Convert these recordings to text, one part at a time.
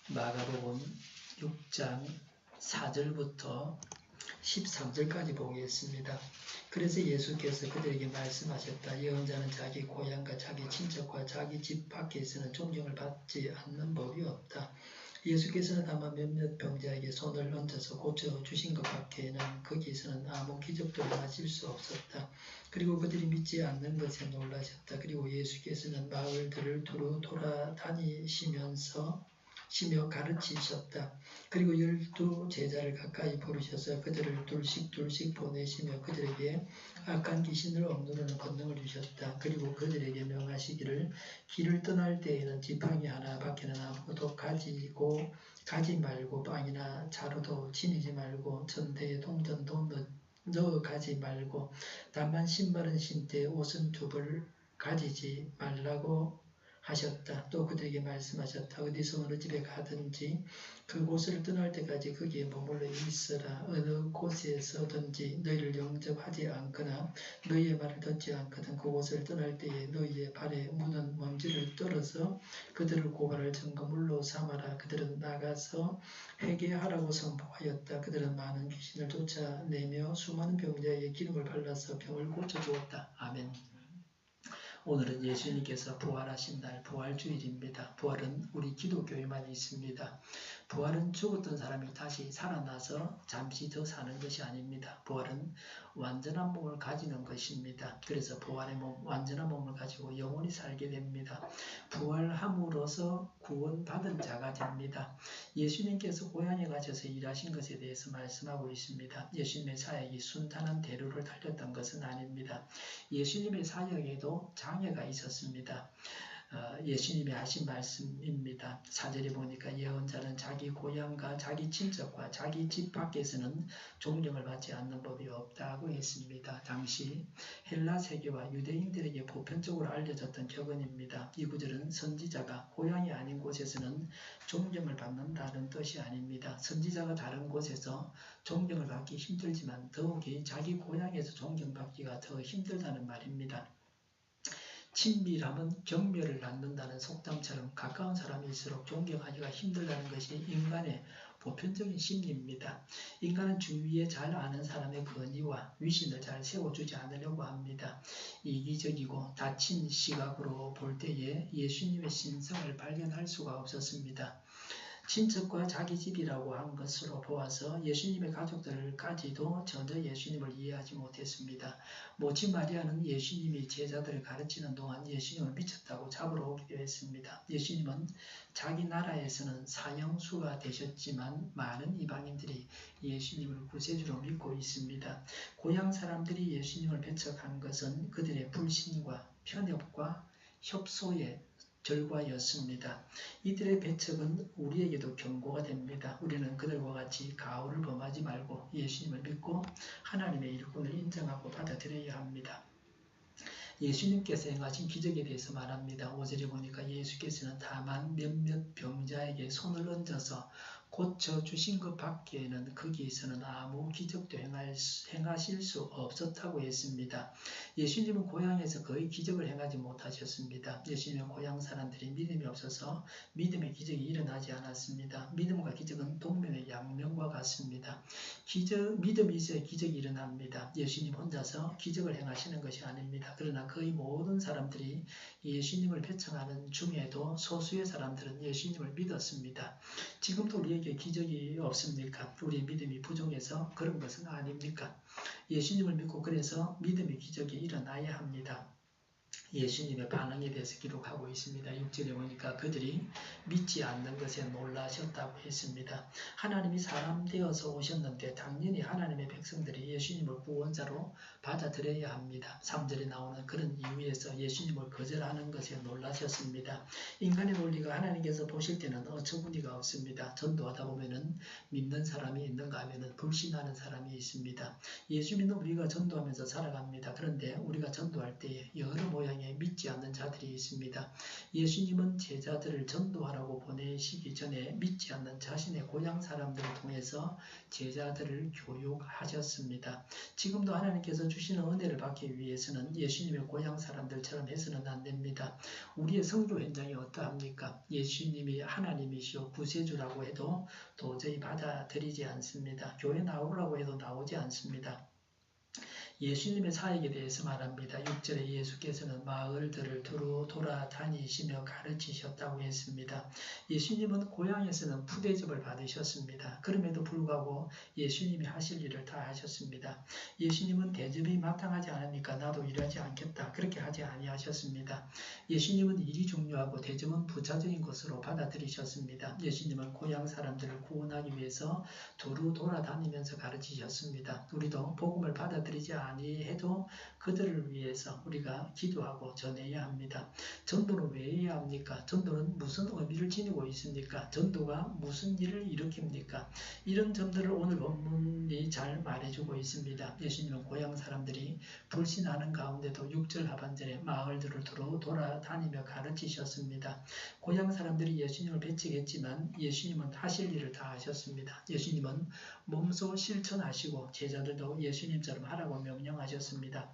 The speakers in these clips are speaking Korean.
마가복음 6장 4절부터 13절까지 보겠습니다. 그래서 예수께서 그들에게 말씀하셨다. 예언자는 자기 고향과 자기 친척과 자기 집 밖에서는 존경을 받지 않는 법이 없다. 예수께서는 다만 몇몇 병자에게 손을 얹어서 고쳐주신 것 밖에는 거기서는 아무 기적도 행하실 수 없었다. 그리고 그들이 믿지 않는 것에 놀라셨다. 그리고 예수께서는 마을들을 두루 돌아다니시면서 가르치셨다. 그리고 12 제자를 가까이 부르셔서 그들을 둘씩 보내시며 그들에게 악한 귀신을 억누르는 권능을 주셨다. 그리고 그들에게 명하시기를 길을 떠날 때에는 지팡이 하나 밖에는 아무것도 가지 말고 빵이나 자루도 지니지 말고 전대에 동전도 넣어 가지 말고 다만 신발은 신되 옷은 두 벌 가지지 말라고 하셨다. 또 그들에게 말씀하셨다. 어디서 어느 집에 가든지 그곳을 떠날 때까지 거기에 머물러 있으라. 어느 곳에서든지 너희를 영접하지 않거나 너희의 말을 듣지 않거든 그곳을 떠날 때에 너희의 발에 묻은 먼지를 떨어서 그들을 고발할 증거물로 삼아라. 그들은 나가서 회개하라고 선포하였다. 그들은 많은 귀신을 쫓아내며 수많은 병자에게 기름을 발라서 병을 고쳐주었다. 아멘. 오늘은 예수님께서 부활하신 날 부활주일입니다. 부활은 우리 기독교에만 있습니다. 부활은 죽었던 사람이 다시 살아나서 잠시 더 사는 것이 아닙니다. 부활은 완전한 몸을 가지는 것입니다. 그래서 부활의 몸, 완전한 몸을 가지고 영원히 살게 됩니다. 부활함으로써 구원받은 자가 됩니다. 예수님께서 고향에 가셔서 일하신 것에 대해서 말씀하고 있습니다. 예수님의 사역이 순탄한 대로를 달렸던 것은 아닙니다. 예수님의 사역에도 장애가 있었습니다. 예수님이 하신 말씀입니다. 4절에 보니까 예언자는 자기 고향과 자기 친척과 자기 집 밖에서는 존경을 받지 않는 법이 없다고 했습니다. 당시 헬라 세계와 유대인들에게 보편적으로 알려졌던 격언입니다. 이 구절은 선지자가 고향이 아닌 곳에서는 존경을 받는다는 뜻이 아닙니다. 선지자가 다른 곳에서 존경을 받기 힘들지만 더욱이 자기 고향에서 존경받기가 더 힘들다는 말입니다. 친밀함은 경멸을 낳는다는 속담처럼 가까운 사람일수록 존경하기가 힘들다는 것이 인간의 보편적인 심리입니다. 인간은 주위에 잘 아는 사람의 권위와 위신을 잘 세워주지 않으려고 합니다. 이기적이고 닫힌 시각으로 볼 때에 예수님의 신성을 발견할 수가 없었습니다. 친척과 자기 집이라고 한 것으로 보아서 예수님의 가족들까지도 전혀 예수님을 이해하지 못했습니다. 모치 마리아는 예수님이 제자들을 가르치는 동안 예수님을 미쳤다고 잡으러 오기도 했습니다. 예수님은 자기 나라에서는 사형수가 되셨지만 많은 이방인들이 예수님을 구세주로 믿고 있습니다. 고향 사람들이 예수님을 배척한 것은 그들의 불신과 편협과 협소의 결과였습니다. 이들의 배척은 우리에게도 경고가 됩니다. 우리는 그들과 같이 가오를 범하지 말고 예수님을 믿고 하나님의 일꾼을 인정하고 받아들여야 합니다. 예수님께서 행하신 기적에 대해서 말합니다. 5절에 보니까 예수께서는 다만 몇몇 병자에게 손을 얹어서 고쳐주신 것 밖에는 거기에서는 아무 기적도 행하실 수 없었다고 했습니다. 예수님은 고향에서 거의 기적을 행하지 못하셨습니다. 예수님의 고향 사람들이 믿음이 없어서 믿음의 기적이 일어나지 않았습니다. 믿음과 기적은 동명의 양면과 같습니다. 믿음이 있어야 기적이 일어납니다. 예수님 혼자서 기적을 행하시는 것이 아닙니다. 그러나 거의 모든 사람들이 예수님을 배척하는 중에도 소수의 사람들은 예수님을 믿었습니다. 지금도 우리에게 기적이 없습니까? 우리의 믿음이 부족해서 그런 것은 아닙니까? 예수님을 믿고 그래서 믿음의 기적이 일어나야 합니다. 예수님의 반응에 대해서 기록하고 있습니다. 6절에 보니까 그들이 믿지 않는 것에 놀라셨다고 했습니다. 하나님이 사람 되어서 오셨는데 당연히 하나님의 백성들이 예수님을 구원자로 받아들여야 합니다. 3절에 나오는 그런 이유에서 예수님을 거절하는 것에 놀라셨습니다. 인간의 논리가 하나님께서 보실 때는 어처구니가 없습니다. 전도하다 보면은 믿는 사람이 있는가 하면은 불신하는 사람이 있습니다. 예수 믿는 우리가 전도하면서 살아갑니다. 그런데 우리가 전도할 때에 여러 모양의 현장에 믿지 않는 자들이 있습니다. 예수님은 제자들을 전도하라고 보내시기 전에 믿지 않는 자신의 고향 사람들을 통해서 제자들을 교육하셨습니다. 지금도 하나님께서 주시는 은혜를 받기 위해서는 예수님의 고향 사람들처럼 해서는 안 됩니다. 우리의 선교 현장이 어떠합니까? 예수님이 하나님이시오 구세주라고 해도 도저히 받아들이지 않습니다. 교회 나오라고 해도 나오지 않습니다. 예수님의 사역에 대해서 말합니다. 6절에 예수께서는 마을들을 두루 돌아다니시며 가르치셨다고 했습니다. 예수님은 고향에서는 푸대접을 받으셨습니다. 그럼에도 불구하고 예수님이 하실 일을 다 하셨습니다. 예수님은 대접이 마땅하지 않으니까 나도 일하지 않겠다. 그렇게 하지 아니하셨습니다. 예수님은 일이 중요하고 대접은 부차적인 것으로 받아들이셨습니다. 예수님은 고향 사람들을 구원하기 위해서 두루 돌아다니면서 가르치셨습니다. 우리도 복음을 받아들이지 아니해도 그들을 위해서 우리가 기도하고 전해야 합니다. 전도는 왜 해야 합니까? 전도는 무슨 의미를 지니고 있습니까? 전도가 무슨 일을 일으킵니까? 이런 점들을 오늘 본문이 잘 말해주고 있습니다. 예수님은 고향 사람들이 불신하는 가운데도 6절 하반절에 마을들을 두루 돌아다니며 가르치셨습니다. 고향 사람들이 예수님을 배척했지만 예수님은 하실 일을 다 하셨습니다. 예수님은 몸소 실천하시고 제자들도 예수님처럼 하라고 명령하셨습니다.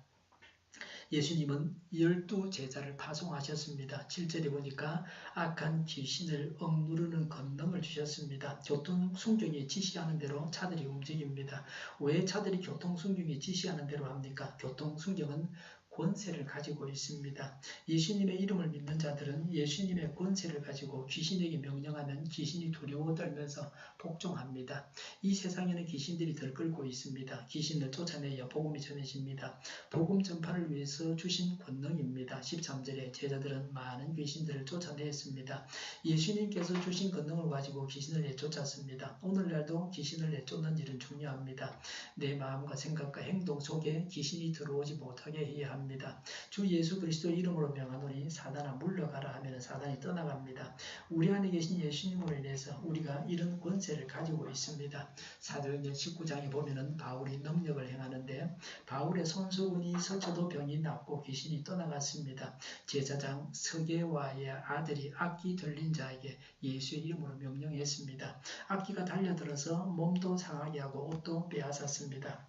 예수님은 12제자를 파송하셨습니다. 7절에 보니까 악한 귀신을 억누르는 권능을 주셨습니다. 교통순경이 지시하는 대로 차들이 움직입니다. 왜 차들이 교통순경이 지시하는 대로 합니까? 교통순경은 권세를 가지고 있습니다. 예수님의 이름을 믿는 자들은 예수님의 권세를 가지고 귀신에게 명령하면 귀신이 두려워 떨면서 복종합니다. 이 세상에는 귀신들이 들끓고 있습니다. 귀신을 쫓아내어 복음이 전해집니다. 복음 전파를 위해서 주신 권능입니다. 13절에 제자들은 많은 귀신들을 쫓아냈습니다. 예수님께서 주신 권능을 가지고 귀신을 내쫓았습니다. 오늘날도 귀신을 내쫓는 일은 중요합니다. 내 마음과 생각과 행동 속에 귀신이 들어오지 못하게 해야 합니다. 주 예수 그리스도 이름으로 명하노니 사단아 물러가라 하면 사단이 떠나갑니다. 우리 안에 계신 예수님으로 인해서 우리가 이런 권세를 가지고 있습니다. 사도행전 19장에 보면은 바울이 능력을 행하는데 바울의 손수건이 스쳐도 병이 낫고 귀신이 떠나갔습니다. 제사장 스게와의 아들이 악기 들린 자에게 예수의 이름으로 명령했습니다. 악기가 달려들어서 몸도 상하게 하고 옷도 빼앗았습니다.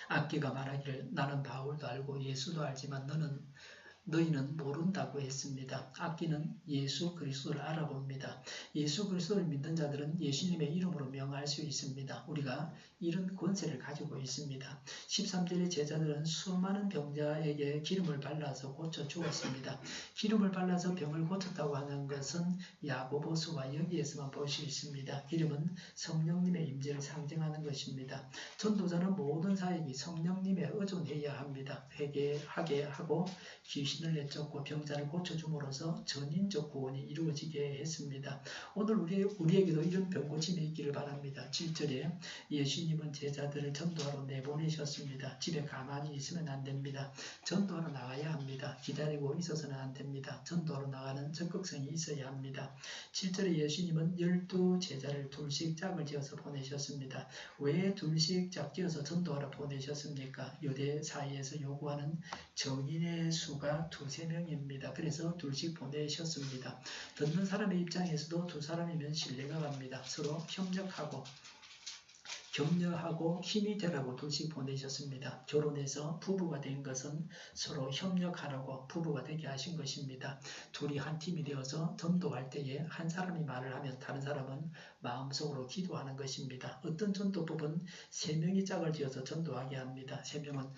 악기가 말하기를 나는 바울도 알고 예수도 알지만 너희는 모른다고 했습니다. 악기는 예수 그리스도를 알아봅니다. 예수 그리스도를 믿는 자들은 예수님의 이름으로 명할 수 있습니다. 우리가 이런 권세를 가지고 있습니다. 13절의 제자들은 수많은 병자에게 기름을 발라서 고쳐 주었습니다. 기름을 발라서 병을 고쳤다고 하는 것은 야고보서와 여기에서만 볼 수 있습니다. 기름은 성령님의 임재를 상징하는 것입니다. 전도자는 모든 사역이 성령님에 의존해야 합니다. 회개하게 하고 귀신을 내쫓고 병자를 고쳐줌으로써 전인적 구원이 이루어지게 했습니다. 오늘 우리에게도 이런 병고침이 있기를 바랍니다. 7절에 예수님은 제자들을 전도하러 내보내셨습니다. 집에 가만히 있으면 안 됩니다. 전도하러 나가야 합니다. 기다리고 있어서는 안 됩니다. 전도하러 나가는 적극성이 있어야 합니다. 7절에 예수님은 12제자를 둘씩 짝을 지어서 보내셨습니다. 왜 둘씩 짝 지어서 전도하러 보내셨습니까? 유대 사이에서 요구하는 정인의 수가 2-3명입니다. 그래서 둘씩 보내셨습니다. 듣는 사람의 입장에서도 두 사람이면 신뢰가 갑니다. 서로 협력하고 격려하고 힘이 되라고 둘씩 보내셨습니다. 결혼해서 부부가 된 것은 서로 협력하라고 부부가 되게 하신 것입니다. 둘이 한 팀이 되어서 전도할 때에 한 사람이 말을 하면 다른 사람은 마음속으로 기도하는 것입니다. 어떤 전도법은 3명이 짝을 지어서 전도하게 합니다. 3명은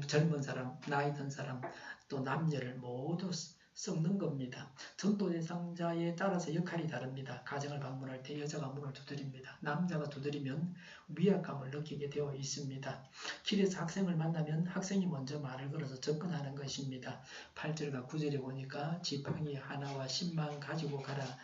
젊은 사람, 나이 든 사람, 또 남녀를 모두 섞는 겁니다. 전도 대상자에 따라서 역할이 다릅니다. 가정을 방문할 때 여자가 문을 두드립니다. 남자가 두드리면 위압감을 느끼게 되어 있습니다. 길에서 학생을 만나면 학생이 먼저 말을 걸어서 접근하는 것입니다. 8절과 9절에 보니까 지팡이 하나와 신만 가지고 가라고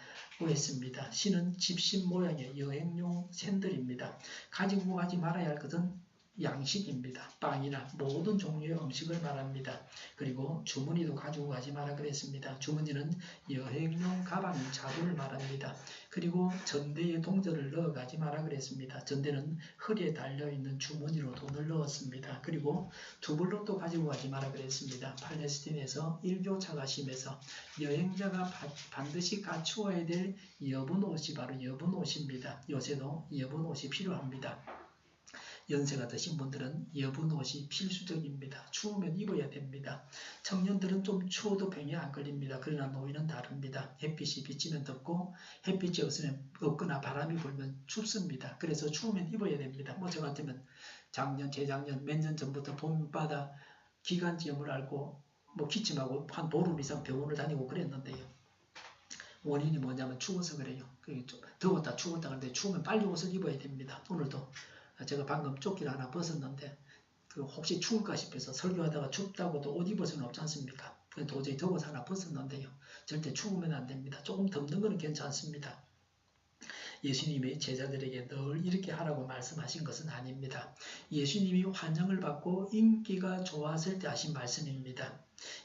했습니다. 신은 집신 모양의 여행용 샌들입니다. 가지고 가지 말아야 할 것은 양식입니다. 빵이나 모든 종류의 음식을 말합니다. 그리고 주머니도 가지고 가지 마라 그랬습니다. 주머니는 여행용 가방 자루를 말합니다. 그리고 전대에 동전을 넣어가지 마라 그랬습니다. 전대는 허리에 달려있는 주머니로 돈을 넣었습니다. 그리고 두블롯도 가지고 가지 마라 그랬습니다. 팔레스틴에서 일교차가 심해서 여행자가 반드시 갖추어야 될 여분 옷이 바로 여분 옷입니다. 요새도 여분 옷이 필요합니다. 연세가 드신 분들은 여분 옷이 필수적입니다. 추우면 입어야 됩니다. 청년들은 좀 추워도 병이 안 걸립니다. 그러나 노인은 다릅니다. 햇빛이 비치면 덥고 햇빛이 없거나 바람이 불면 춥습니다. 그래서 추우면 입어야 됩니다. 저 같으면 작년, 재작년, 몇 년 전부터 봄바다 기관지염을 앓고 기침하고 한 보름 이상 병원을 다니고 그랬는데요. 원인이 뭐냐면 추워서 그래요. 더웠다 추웠다 그런데 추우면 빨리 옷을 입어야 됩니다. 오늘도 제가 방금 조끼를 하나 벗었는데 혹시 추울까 싶어서 설교하다가 춥다고도 옷 입을 수는 없지 않습니까? 도저히 더워서 하나 벗었는데요. 절대 추우면 안 됩니다. 조금 덥는 건 괜찮습니다. 예수님이 제자들에게 늘 이렇게 하라고 말씀하신 것은 아닙니다. 예수님이 환영을 받고 인기가 좋았을 때 하신 말씀입니다.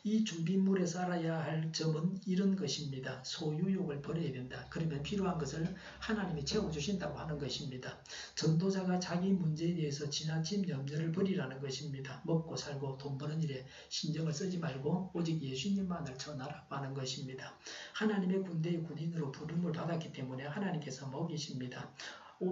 이 준비물에서 알아야 할 점은 이런 것입니다. 소유욕을 버려야 된다. 그러면 필요한 것을 하나님이 채워주신다고 하는 것입니다. 전도자가 자기 문제에 대해서 지나친 염려를 버리라는 것입니다. 먹고 살고 돈 버는 일에 신경을 쓰지 말고 오직 예수님만을 전하라고 하는 것입니다. 하나님의 군대의 군인으로 부름을 받았기 때문에 하나님께서 먹이십니다.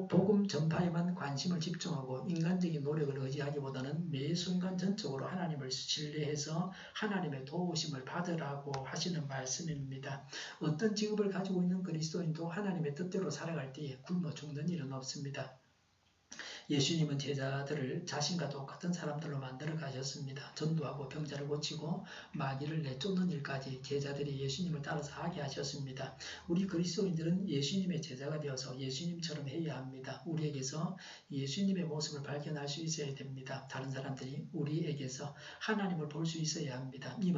복음 전파에만 관심을 집중하고 인간적인 노력을 의지하기보다는 매 순간 전적으로 하나님을 신뢰해서 하나님의 도우심을 받으라고 하시는 말씀입니다. 어떤 직업을 가지고 있는 그리스도인도 하나님의 뜻대로 살아갈 때에 굶어 죽는 일은 없습니다. 예수님은 제자들을 자신과 똑같은 사람들로 만들어 가셨습니다. 전도하고 병자를 고치고 마귀를 내쫓는 일까지 제자들이 예수님을 따라서 하게 하셨습니다. 우리 그리스도인들은 예수님의 제자가 되어서 예수님처럼 해야 합니다. 우리에게서 예수님의 모습을 발견할 수 있어야 됩니다. 다른 사람들이 우리에게서 하나님을 볼 수 있어야 합니다. 이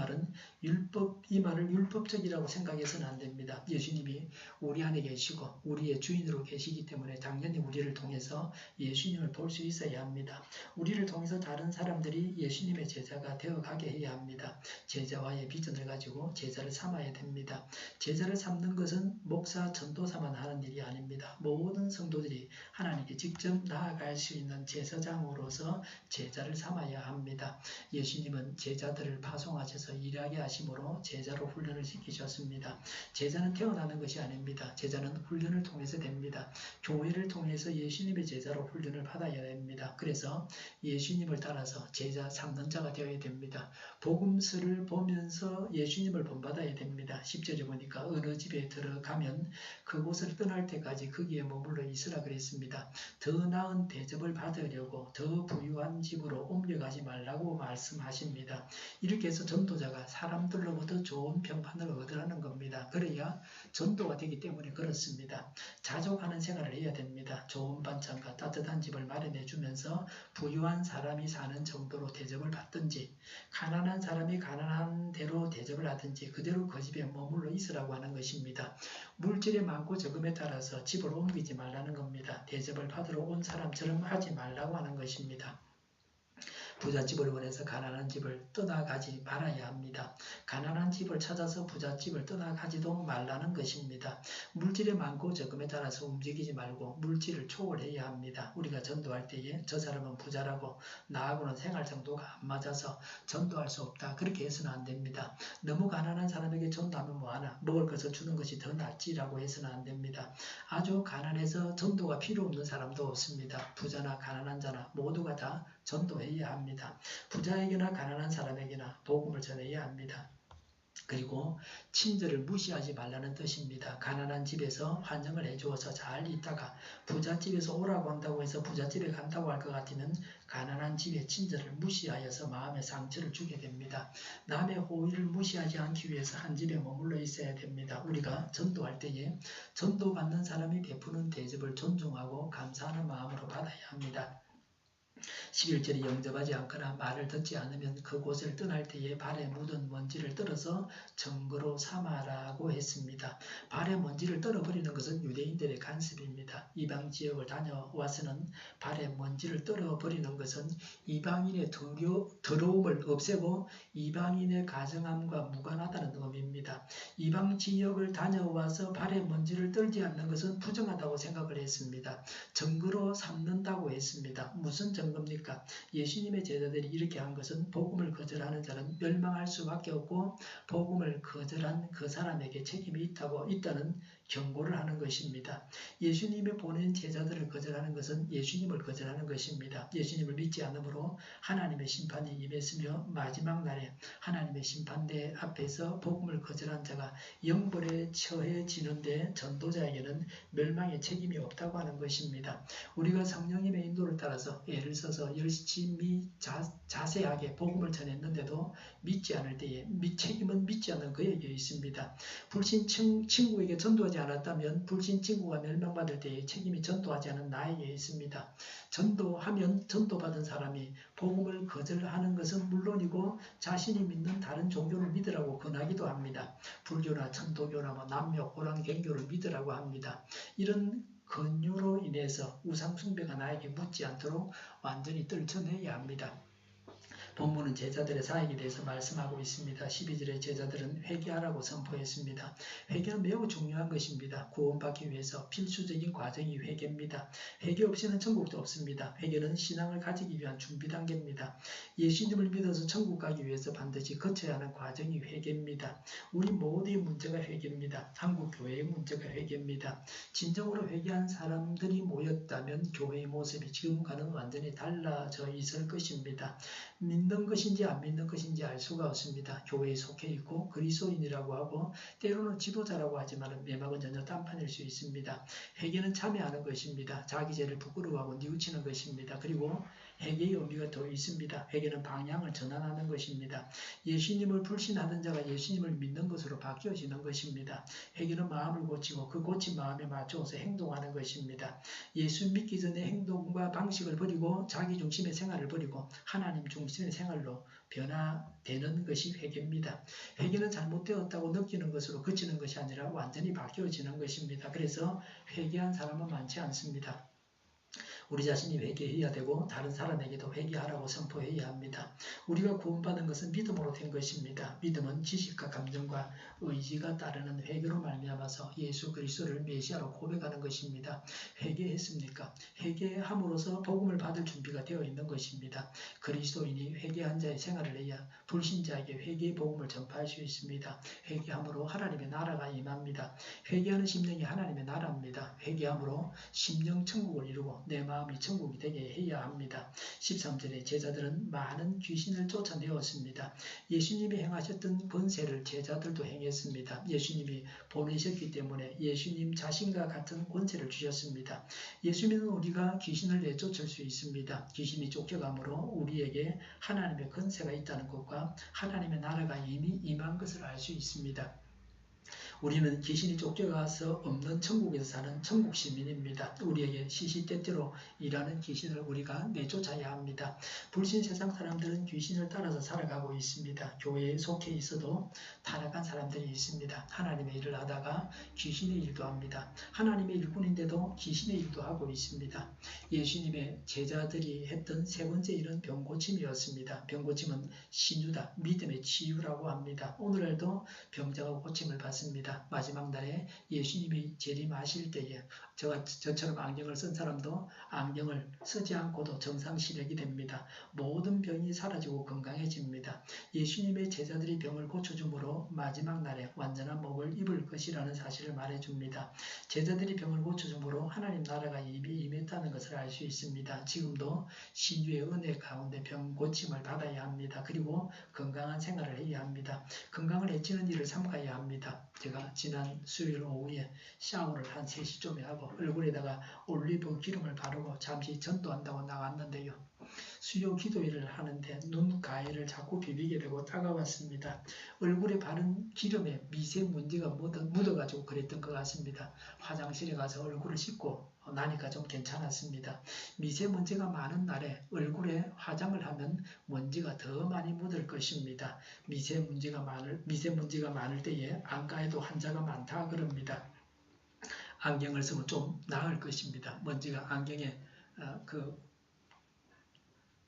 말을 율법적이라고 생각해서는 안 됩니다. 예수님이 우리 안에 계시고 우리의 주인으로 계시기 때문에 당연히 우리를 통해서 예수님을 볼 수 있어야 합니다. 우리를 통해서 다른 사람들이 예수님의 제자가 되어가게 해야 합니다. 제자와의 비전을 가지고 제자를 삼아야 됩니다. 제자를 삼는 것은 목사, 전도사만 하는 일이 아닙니다. 모든 성도들이 하나님께 직접 나아갈 수 있는 제사장으로서 제자를 삼아야 합니다. 예수님은 제자들을 파송하셔서 일하게 하심으로 제자로 훈련을 시키셨습니다. 제자는 태어나는 것이 아닙니다. 제자는 훈련을 통해서 됩니다. 교회를 통해서 예수님의 제자로 훈련을 받아야 됩니다. 그래서 예수님을 따라서 제자 삼는 자가 되어야 됩니다. 복음서를 보면서 예수님을 본받아야 됩니다. 10절에 보니까 어느 집에 들어가면 그곳을 떠날 때까지 거기에 머물러 있으라 그랬습니다. 더 나은 대접을 받으려고 더 부유한 집으로 옮겨가지 말라고 말씀하십니다. 이렇게 해서 전도자가 사람들로부터 좋은 평판을 얻으라는 겁니다. 그래야 전도가 되기 때문에 그렇습니다. 자족하는 생활을 해야 됩니다. 좋은 반찬과 따뜻한 집을 마련해 주면서 부유한 사람이 사는 정도로 대접을 받든지 가난한 사람이 가난한 대로 대접을 하든지 그대로 그 집에 머물러 있으라고 하는 것입니다. 물질의 많고 적음에 따라서 집을 옮기지 말라는 겁니다. 대접을 받으러 온 사람처럼 하지 말라고 하는 것입니다. 부잣집을 원해서 가난한 집을 떠나가지 말아야 합니다. 가난한 집을 찾아서 부잣집을 떠나가지도 말라는 것입니다. 물질이 많고 적음에 따라서 움직이지 말고 물질을 초월해야 합니다. 우리가 전도할 때에 저 사람은 부자라고 나하고는 생활 정도가 안 맞아서 전도할 수 없다. 그렇게 해서는 안 됩니다. 너무 가난한 사람에게 전도하면 뭐하나 먹을 것을 주는 것이 더 낫지라고 해서는 안 됩니다. 아주 가난해서 전도가 필요 없는 사람도 없습니다. 부자나 가난한 자나 모두가 다 전도해야 합니다. 부자에게나 가난한 사람에게나 복음을 전해야 합니다. 그리고 친절을 무시하지 말라는 뜻입니다. 가난한 집에서 환영을 해주어서 잘 있다가 부잣집에서 오라고 한다고 해서 부잣집에 간다고 할 것 같으면 가난한 집의 친절을 무시하여서 마음의 상처를 주게 됩니다. 남의 호의를 무시하지 않기 위해서 한 집에 머물러 있어야 됩니다. 우리가 전도할 때에 전도받는 사람이 베푸는 대접을 존중하고 감사하는 마음으로 받아야 합니다. 11절에 영접하지 않거나 말을 듣지 않으면 그곳을 떠날 때에 발에 묻은 먼지를 떨어서 증거로 삼아라고 했습니다. 발에 먼지를 떨어버리는 것은 유대인들의 간습입니다. 이방 지역을 다녀와서는 발에 먼지를 떨어버리는 것은 이방인의 더러움을 없애고 이방인의 가정함과 무관하다는 의미입니다. 이방 지역을 다녀와서 발에 먼지를 떨지 않는 것은 부정하다고 생각을 했습니다. 증거로 삼는다고 했습니다. 무슨 증거입니까? 예수님의 제자들이 이렇게 한 것은 복음을 거절하는 자는 멸망할 수밖에 없고 복음을 거절한 그 사람에게 책임이 있다는 경고를 하는 것입니다. 예수님이 보낸 제자들을 거절하는 것은 예수님을 거절하는 것입니다. 예수님을 믿지 않으므로 하나님의 심판이 임했으며 마지막 날에 하나님의 심판대 앞에서 복음을 거절한 자가 영벌에 처해지는데 전도자에게는 멸망의 책임이 없다고 하는 것입니다. 우리가 성령님의 인도를 따라서 애를 써서 열심히 자세하게 복음을 전했는데도 믿지 않을 때에 책임은 믿지 않는 그에게 있습니다. 불신 친구에게 전도하지 않았다면 불신 친구가 멸망받을 때에 책임이 전도하지 않은 나에게 있습니다. 전도하면 전도받은 사람이 복음을 거절하는 것은 물론이고 자신이 믿는 다른 종교를 믿으라고 권하기도 합니다. 불교나 천도교나 남녀 호랑개교를 믿으라고 합니다. 이런 권유로 인해서 우상숭배가 나에게 묻지 않도록 완전히 떨쳐내야 합니다. 본문은 제자들의 사역에 대해서 말씀하고 있습니다. 12절에 제자들은 회개하라고 선포했습니다. 회개는 매우 중요한 것입니다. 구원받기 위해서 필수적인 과정이 회개입니다. 회개 없이는 천국도 없습니다. 회개는 신앙을 가지기 위한 준비 단계입니다. 예수님을 믿어서 천국 가기 위해서 반드시 거쳐야 하는 과정이 회개입니다. 우리 모두의 문제가 회개입니다. 한국 교회의 문제가 회개입니다. 진정으로 회개한 사람들이 모였다면 교회의 모습이 지금과는 완전히 달라져 있을 것입니다. 믿는 것인지 안 믿는 것인지 알 수가 없습니다. 교회에 속해 있고 그리스도인이라고 하고 때로는 지도자라고 하지만 내막은 전혀 딴판일 수 있습니다. 회개는 참여하는 것입니다. 자기 죄를 부끄러워하고 뉘우치는 것입니다. 그리고 회개의 의미가 더 있습니다. 회개는 방향을 전환하는 것입니다. 예수님을 불신하던 자가 예수님을 믿는 것으로 바뀌어지는 것입니다. 회개는 마음을 고치고 그 고친 마음에 맞춰서 행동하는 것입니다. 예수 믿기 전에 행동과 방식을 버리고 자기 중심의 생활을 버리고 하나님 중심의 생활로 변화되는 것이 회개입니다. 회개는 잘못되었다고 느끼는 것으로 그치는 것이 아니라 완전히 바뀌어지는 것입니다. 그래서 회개한 사람은 많지 않습니다. 우리 자신이 회개해야 되고 다른 사람에게도 회개하라고 선포해야 합니다. 우리가 구원받은 것은 믿음으로 된 것입니다. 믿음은 지식과 감정과 의지가 따르는 회개로 말미암아서 예수 그리스도를 메시아로 고백하는 것입니다. 회개했습니까? 회개함으로써 복음을 받을 준비가 되어 있는 것입니다. 그리스도인이 회개한 자의 생활을 해야 불신자에게 회개의 복음을 전파할 수 있습니다. 회개함으로 하나님의 나라가 임합니다. 회개하는 심령이 하나님의 나라입니다. 회개함으로 심령 천국을 이루고 내 마음이 천국이 되게 해야 합니다. 13절에 제자들은 많은 귀신을 쫓아내었습니다. 예수님이 행하셨던 권세를 제자들도 행했습니다. 예수님이 보내셨기 때문에 예수님 자신과 같은 권세를 주셨습니다. 예수 믿는 우리가 귀신을 내쫓을 수 있습니다. 귀신이 쫓겨감으로 우리에게 하나님의 권세가 있다는 것과 하나님의 나라가 이미 임한 것을 알 수 있습니다. 우리는 귀신이 쫓겨가서 없는 천국에서 사는 천국 시민입니다. 우리에게 시시때때로 일하는 귀신을 우리가 내쫓아야 합니다. 불신 세상 사람들은 귀신을 따라서 살아가고 있습니다. 교회에 속해 있어도 타락한 사람들이 있습니다. 하나님의 일을 하다가 귀신의 일도 합니다. 하나님의 일꾼인데도 귀신의 일도 하고 있습니다. 예수님의 제자들이 했던 세 번째 일은 병고침이었습니다. 병고침은 신유다, 믿음의 치유라고 합니다. 오늘날도 병자가 고침을 받습니다. 마지막 날에 예수님이 재림하실 때에 저처럼 안경을 쓴 사람도 안경을 쓰지 않고도 정상 시력이 됩니다. 모든 병이 사라지고 건강해집니다. 예수님의 제자들이 병을 고쳐줌으로 마지막 날에 완전한 몸을 입을 것이라는 사실을 말해줍니다. 제자들이 병을 고쳐줌으로 하나님 나라가 이미 임했다는 것을 알 수 있습니다. 지금도 신유의 은혜 가운데 병 고침을 받아야 합니다. 그리고 건강한 생활을 해야 합니다. 건강을 해치는 일을 삼가야 합니다. 제가 지난 수요일 오후에 샤워를 한 3시쯤에 하고 얼굴에다가 올리브 기름을 바르고 잠시 전도한다고 나왔는데요. 수요 기도일을 하는데 눈 가해를 자꾸 비비게 되고 따가웠습니다. 얼굴에 바른 기름에 미세먼지가 묻어가지고 그랬던 것 같습니다. 화장실에 가서 얼굴을 씻고 나니까 좀 괜찮았습니다. 미세먼지가 많은 날에 얼굴에 화장을 하면 먼지가 더 많이 묻을 것입니다. 미세먼지가 많을 때에 안과에도 환자가 많다 그럽니다. 안경을 쓰면 좀 나을 것입니다. 먼지가 안경에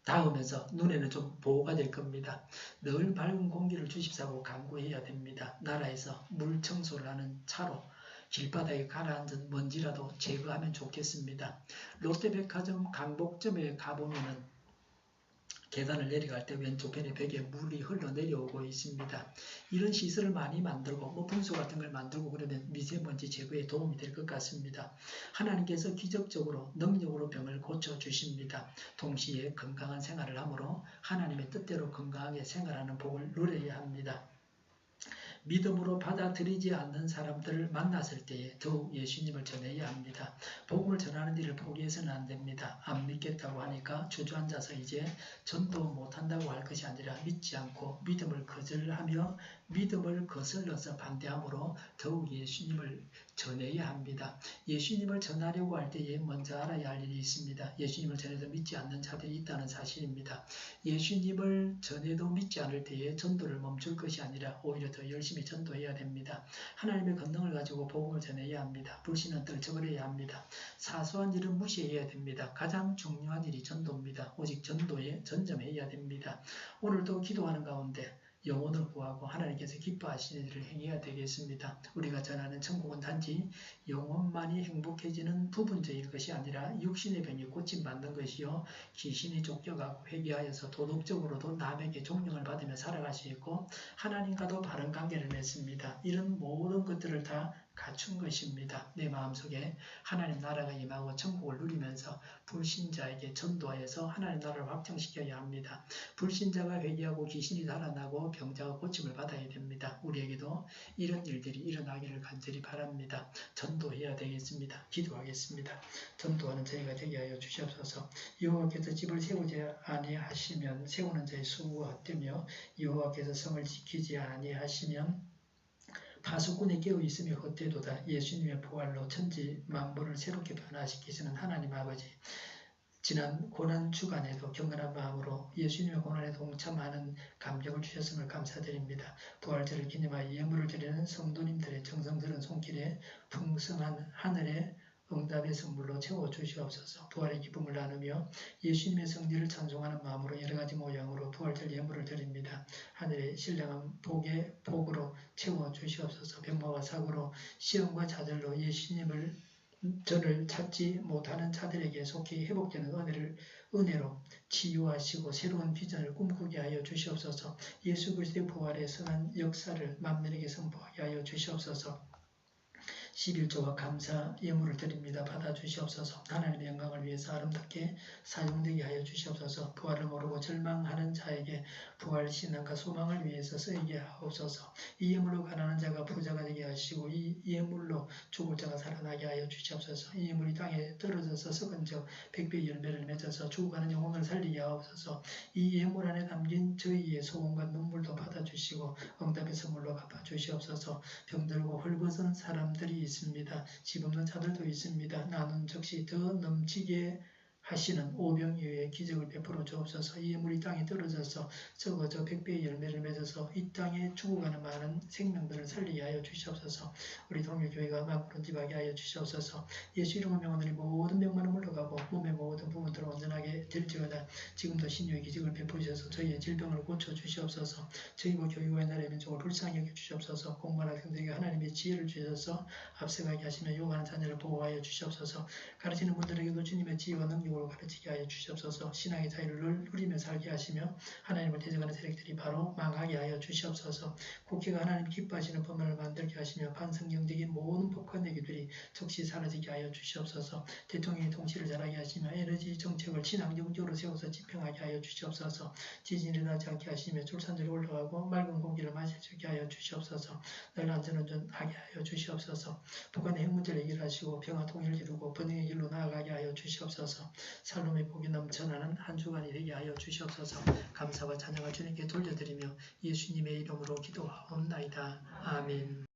닿으면서 눈에는 좀 보호가 될 겁니다. 늘 밝은 공기를 주십사고 간구해야 됩니다. 나라에서 물 청소를 하는 차로 길바닥에 가라앉은 먼지라도 제거하면 좋겠습니다. 롯데백화점 강복점에 가보면은 계단을 내려갈 때 왼쪽 편에 벽에 물이 흘러내려오고 있습니다. 이런 시설을 많이 만들고 분수 같은 걸 만들고 그러면 미세먼지 제거에 도움이 될 것 같습니다. 하나님께서 기적적으로 능력으로 병을 고쳐주십니다. 동시에 건강한 생활을 하므로 하나님의 뜻대로 건강하게 생활하는 복을 누려야 합니다. 믿음으로 받아들이지 않는 사람들을 만났을 때에 더욱 예수님을 전해야 합니다. 복음을 전하는 일을 포기해서는 안 됩니다. 안 믿겠다고 하니까 주저앉아서 이제 전도 못한다고 할 것이 아니라 믿지 않고 믿음을 거절하며 믿음을 거슬러서 반대함으로 더욱 예수님을 전해야 합니다. 예수님을 전하려고 할 때에 먼저 알아야 할 일이 있습니다. 예수님을 전해도 믿지 않는 자들이 있다는 사실입니다. 예수님을 전해도 믿지 않을 때에 전도를 멈출 것이 아니라 오히려 더 열심히 전도해야 됩니다. 하나님의 권능을 가지고 복음을 전해야 합니다. 불신은 떨쳐버려야 합니다. 사소한 일은 무시해야 됩니다. 가장 중요한 일이 전도입니다. 오직 전도에 전념해야 됩니다. 오늘도 기도하는 가운데 영혼을 구하고 하나님께서 기뻐하시는 일을 행해야 되겠습니다. 우리가 전하는 천국은 단지 영혼만이 행복해지는 부분적인 것이 아니라 육신의 병이 고침받는 것이요 귀신이 쫓겨가고 회개하여서 도덕적으로도 남에게 존경을 받으며 살아갈 수 있고 하나님과도 바른 관계를 맺습니다. 이런 모든 것들을 다 갖춘 것입니다. 내 마음속에 하나님 나라가 임하고 천국을 누리면서 불신자에게 전도하여서 하나님 나라를 확정시켜야 합니다. 불신자가 회개하고 귀신이 달아나고 병자가 고침을 받아야 됩니다. 우리에게도 이런 일들이 일어나기를 간절히 바랍니다. 전도해야 되겠습니다. 기도하겠습니다. 전도하는 저희가 되게 하여 주시옵소서. 여호와께서 집을 세우지 아니하시면 세우는 자의 수고가 헛되며 여호와께서 성을 지키지 아니하시면 파수꾼이 깨어있으며 헛되도다. 예수님의 부활로 천지 만물을 새롭게 변화시키시는 하나님 아버지, 지난 고난주간에도 경건한 마음으로 예수님의 고난에 동참하는 감격을 주셨음을 감사드립니다. 부활절을 기념하여 예물을 드리는 성도님들의 정성스러운 손길에 풍성한 하늘의 응답의 선물로 채워주시옵소서. 부활의 기쁨을 나누며 예수님의 성질을 찬송하는 마음으로 여러가지 모양으로 부활절 예물을 드립니다. 하늘의 신령한 복의 복으로 채워주시옵소서. 병마와 사고로 시험과 좌절로 예수님을 저를 찾지 못하는 자들에게 속히 회복되는 은혜로 치유하시고 새로운 비전을 꿈꾸게 하여 주시옵소서. 예수 그리스도의 부활의 선한 역사를 만민에게 선포하게 하여 주시옵소서. 11조와 감사 예물을 드립니다. 받아주시옵소서. 하나님의 영광을 위해서 아름답게 사용되게 하여 주시옵소서. 부활을 모르고 절망하는 자에게 부활신앙과 소망을 위해서 쓰이게 하옵소서. 이 예물로 가난한 자가 부자가 되게 하시고 이 예물로 죽을 자가 살아나게 하여 주시옵소서. 이 예물이 땅에 떨어져서 썩은 적 100배의 열매를 맺어서 죽어가는 영혼을 살리게 하옵소서. 이 예물 안에 담긴 저희의 소원과 눈물도 받아주시고 응답의 선물로 갚아주시옵소서. 병들고 헐벗은 사람들이 있습니다. 집 없는 자들도 있습니다. 나눈 즉시 더 넘치게 하시는 오병이어의 기적을 베풀어 주옵소서. 이 예물이 땅에 떨어져서 썩어져 100배의 열매를 맺어서 이 땅에 죽어가는 많은 생명들을 살리게 하여 주시옵소서. 우리 동일교회가 만군지하게 하여 주시옵소서. 예수 이름을 명하노니 모든 병만은 물러가고 몸의 모든 부분들을 온전하게 될지어다. 지금도 신유의 기적을 베푸셔서 저희의 질병을 고쳐 주시옵소서. 저희고 교육의 나라의 민족을 불쌍히 여겨 주시옵소서. 공부한 학생들에게 하나님의 지혜를 주셔서 앞서가게 하시며 요구하는 자녀를 보호하여 주시옵소서. 가르치는 분들에게도 주님의 지혜와 능력을 복음을 가르치게 하여 주시옵소서. 신앙의 자유를 누리며 살게 하시며 하나님을 대적하는 세력들이 바로 망하게 하여 주시옵소서. 국회가 하나님 기뻐하시는 법만을 만들게 하시며 반성경적인 모든 법과 내기들이 즉시 사라지게 하여 주시옵소서. 대통령이 통치를 잘하게 하시며 에너지 정책을 신앙정적으로 세워서 집행하게 하여 주시옵소서. 지진이 일어나지 않게 하시며 출산율이 올라가고 맑은 공기를 마실 수 있게 하여 주시옵소서. 늘 안전운전하게 하여 주시옵소서. 북한의 핵 문제를 해결하시고 평화 통일을 이루고 번영의 길로 나아가게 하여 주시옵소서. 살롬의 복이 넘쳐나는 한 주간이 되게 하여 주시옵소서. 감사와 찬양을 주님께 돌려드리며 예수님의 이름으로 기도하옵나이다. 아멘.